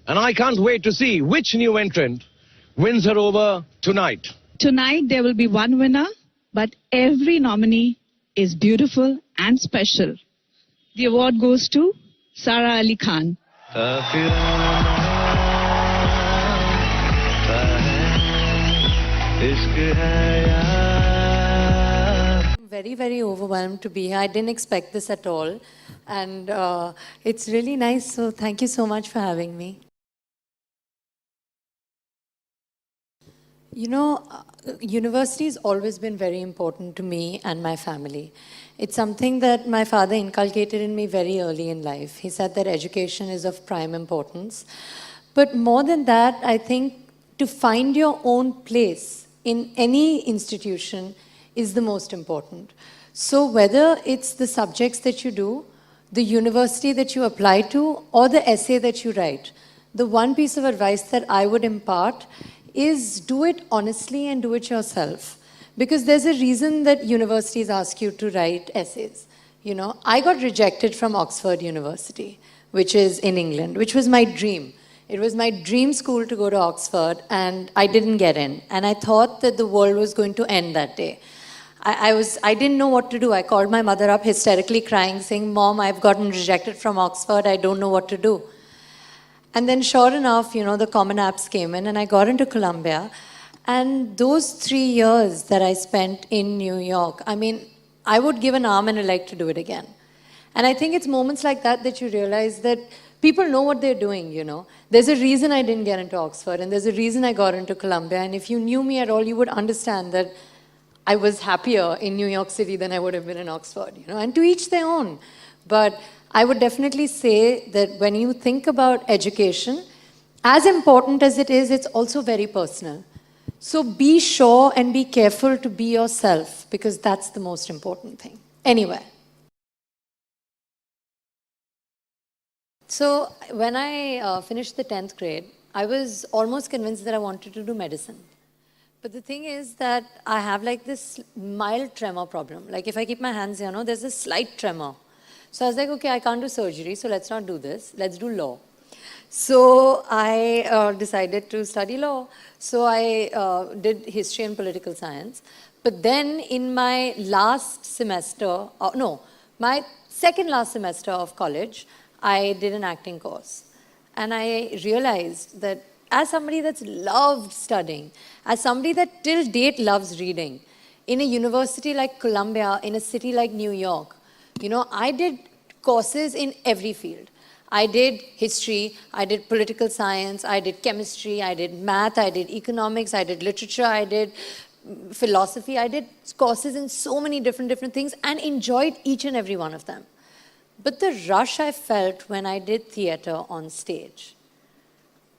And I can't wait to see which new entrant wins her over tonight. Tonight there will be one winner, but every nominee is beautiful and special. The award goes to Sara Ali Khan. Very, very overwhelmed to be here. I didn't expect this at all. And it's really nice. So thank you so much for having me. You know, university has always been very important to me and my family. It's something that my father inculcated in me very early in life. He said that education is of prime importance. But more than that, I think to find your own place in any institution is the most important. So whether it's the subjects that you do, the university that you apply to, or the essay that you write, the one piece of advice that I would impart is do it honestly and do it yourself. Because there's a reason that universities ask you to write essays. You know, I got rejected from Oxford University, which is in England, which was my dream. It was my dream school to go to Oxford, and I didn't get in. And I thought that the world was going to end that day. I didn't know what to do. I called my mother up hysterically crying, saying, "Mom, I've gotten rejected from Oxford. I don't know what to do." And then sure enough, you know, the Common Apps came in and I got into Columbia. And those 3 years that I spent in New York, I mean, I would give an arm and a leg to do it again. And I think it's moments like that that you realize that people know what they're doing, you know. There's a reason I didn't get into Oxford and there's a reason I got into Columbia. And if you knew me at all, you would understand that I was happier in New York City than I would have been in Oxford, you know, and to each their own. But I would definitely say that when you think about education, as important as it is, it's also very personal. So be sure and be careful to be yourself, because that's the most important thing. Anyway. So when I finished the 10th grade, I was almost convinced that I wanted to do medicine. But the thing is that I have like this mild tremor problem. Like if I keep my hands here, there's a slight tremor. So I was like, okay, I can't do surgery, so let's not do this. Let's do law. So I decided to study law. So I did history and political science. But then in my last semester, my second last semester of college, I did an acting course. And I realized that as somebody that's loved studying, as somebody that till date loves reading, in a university like Columbia, in a city like New York, you know, I did courses in every field. I did history, I did political science, I did chemistry, I did math, I did economics, I did literature, I did philosophy. I did courses in so many different things and enjoyed each and every one of them. But the rush I felt when I did theater on stage,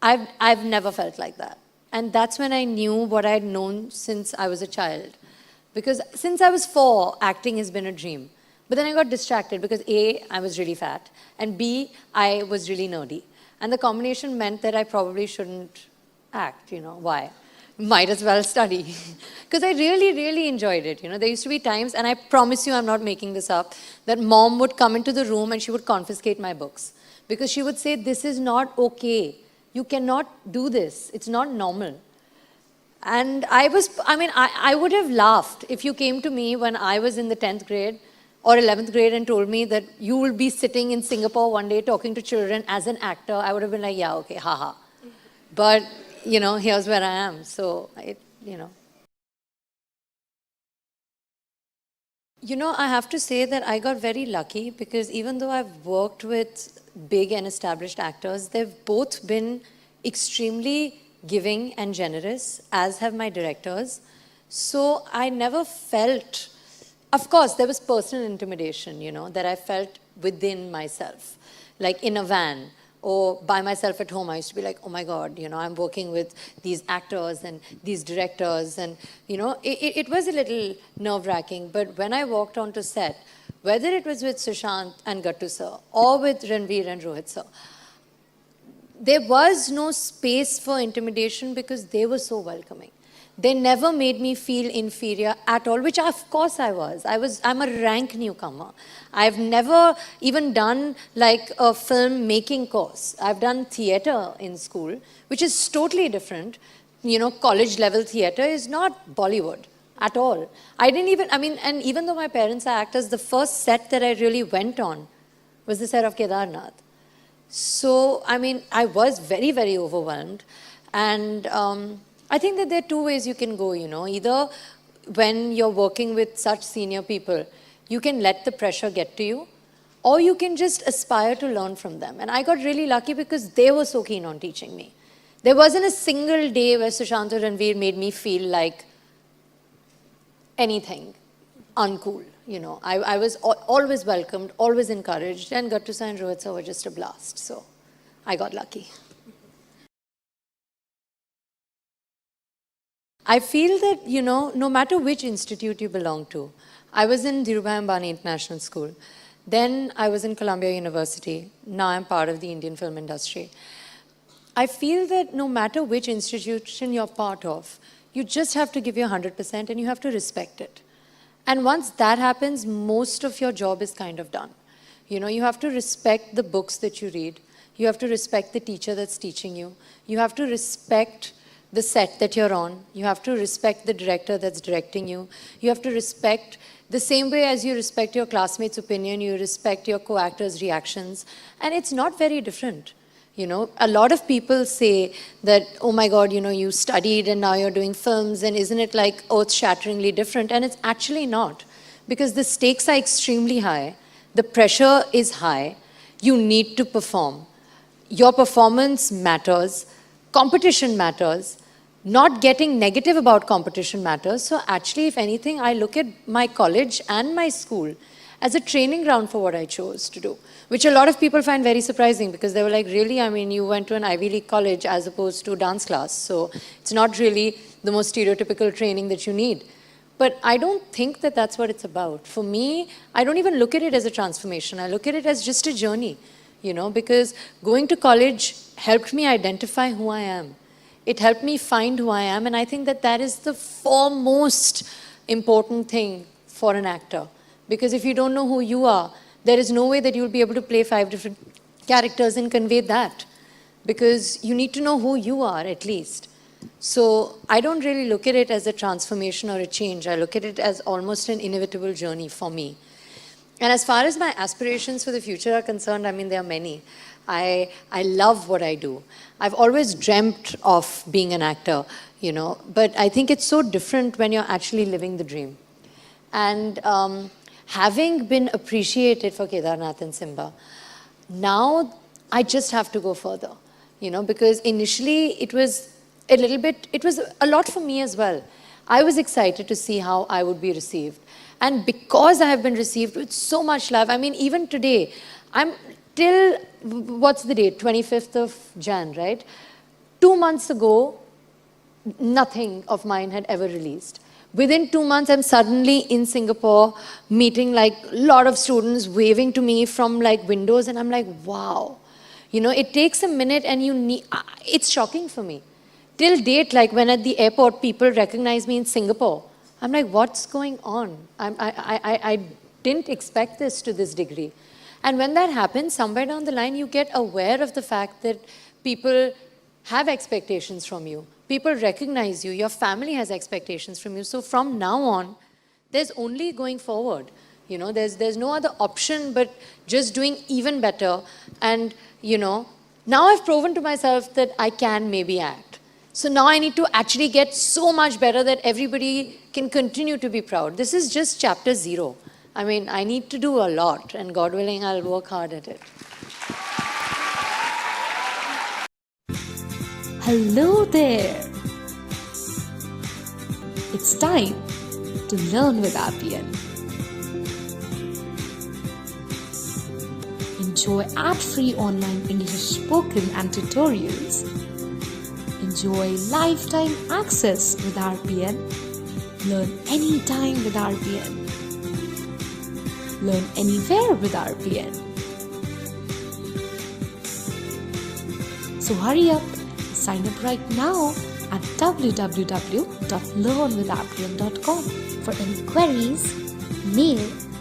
I've never felt like that. And that's when I knew what I'd known since I was a child. Because since I was 4, acting has been a dream. But then I got distracted because A, I was really fat, and B, I was really nerdy. And the combination meant that I probably shouldn't act, you know, why? Might as well study. Because I really enjoyed it. You know, there used to be times, and I promise you I'm not making this up, that mom would come into the room and she would confiscate my books. Because she would say, this is not okay. You cannot do this. It's not normal. And I would have laughed if you came to me when I was in the 10th grade or 11th grade and told me that you will be sitting in Singapore one day talking to children as an actor. I would have been like, yeah, okay, haha. But, you know, here's where I am. So, you know. You know, I have to say that I got very lucky because even though I've worked with big and established actors, they've both been extremely giving and generous, as have my directors. So I never felt, of course, there was personal intimidation, you know, that I felt within myself. Like in a van or by myself at home, I used to be like, oh my God, you know, I'm working with these actors and these directors. And, you know, it was a little nerve-wracking. But when I walked onto set, whether it was with Sushant and Gattu sir or with Ranveer and Rohit sir, there was no space for intimidation because they were so welcoming. They never made me feel inferior at all, which of course I was. I'm a rank newcomer. I've never even done like a film making course. I've done theater in school, which is totally different. You know, college level theater is not Bollywood at all. And even though my parents are actors, the first set that I really went on was the set of Kedarnath. So, I was very, very overwhelmed. And I think that there are two ways you can go, you know. Either when you're working with such senior people, you can let the pressure get to you, or you can just aspire to learn from them. And I got really lucky because they were so keen on teaching me. There wasn't a single day where Sushant or Ranveer made me feel like anything uncool. You know, I was always welcomed, always encouraged, and Gattusa and Rohit sir were just a blast. So I got lucky. I feel that, you know, no matter which institute you belong to, I was in Dhirubhai Ambani International School. Then I was in Columbia University. Now I'm part of the Indian film industry. I feel that no matter which institution you're part of, you just have to give your 100% and you have to respect it. And once that happens, most of your job is kind of done. You know, you have to respect the books that you read. You have to respect the teacher that's teaching you. You have to respect the set that you're on. You have to respect the director that's directing you. You have to respect, the same way as you respect your classmates' opinion, you respect your co-actors' reactions. And it's not very different. You know, a lot of people say that, oh my God, you know, you studied and now you're doing films, and isn't it like earth-shatteringly different? And it's actually not, because the stakes are extremely high. The pressure is high. You need to perform. Your performance matters. Competition matters. Not getting negative about competition matters. So actually, if anything, I look at my college and my school as a training ground for what I chose to do, which a lot of people find very surprising, because they were like, really? I mean, you went to an Ivy League college as opposed to dance class. So it's not really the most stereotypical training that you need. But I don't think that that's what it's about. For me, I don't even look at it as a transformation. I look at it as just a journey, you know, because going to college helped me identify who I am. It helped me find who I am, and I think that that is the foremost important thing for an actor. Because if you don't know who you are, there is no way that you'll be able to play 5 different characters and convey that. Because you need to know who you are, at least. So I don't really look at it as a transformation or a change. I look at it as almost an inevitable journey for me. And as far as my aspirations for the future are concerned, I mean, there are many. I love what I do. I've always dreamt of being an actor, you know, but I think it's so different when you're actually living the dream. And having been appreciated for Kedarnath and Simba, now I just have to go further, you know, because initially it was a lot for me as well. I was excited to see how I would be received. And because I have been received with so much love, I mean, even today, I'm till, what's the date? 25th of Jan, right? 2 months ago, nothing of mine had ever released. Within 2 months, I'm suddenly in Singapore, meeting like a lot of students, waving to me from like windows, and I'm like, wow. You know, it takes a minute and it's shocking for me. Till date, like when at the airport, people recognize me in Singapore. I'm like, what's going on? I didn't expect this to this degree. And when that happens, somewhere down the line, you get aware of the fact that people have expectations from you. People recognize you. Your family has expectations from you. So from now on, there's only going forward. You know, there's no other option but just doing even better. And, you know, now I've proven to myself that I can maybe act. So now I need to actually get so much better that everybody can continue to be proud. This is just chapter 0. I mean, I need to do a lot, and God willing, I'll work hard at it. Hello there! It's time to learn with RPN. Enjoy ad-free online English spoken and tutorials. Enjoy lifetime access with RPN. Learn anytime with RPN. Learn anywhere with RPN. So hurry up, sign up right now at www.learnwithappian.com. For any queries, mail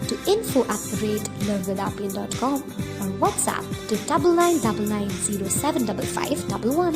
to info@learnwithappian.com or WhatsApp to 9999075511.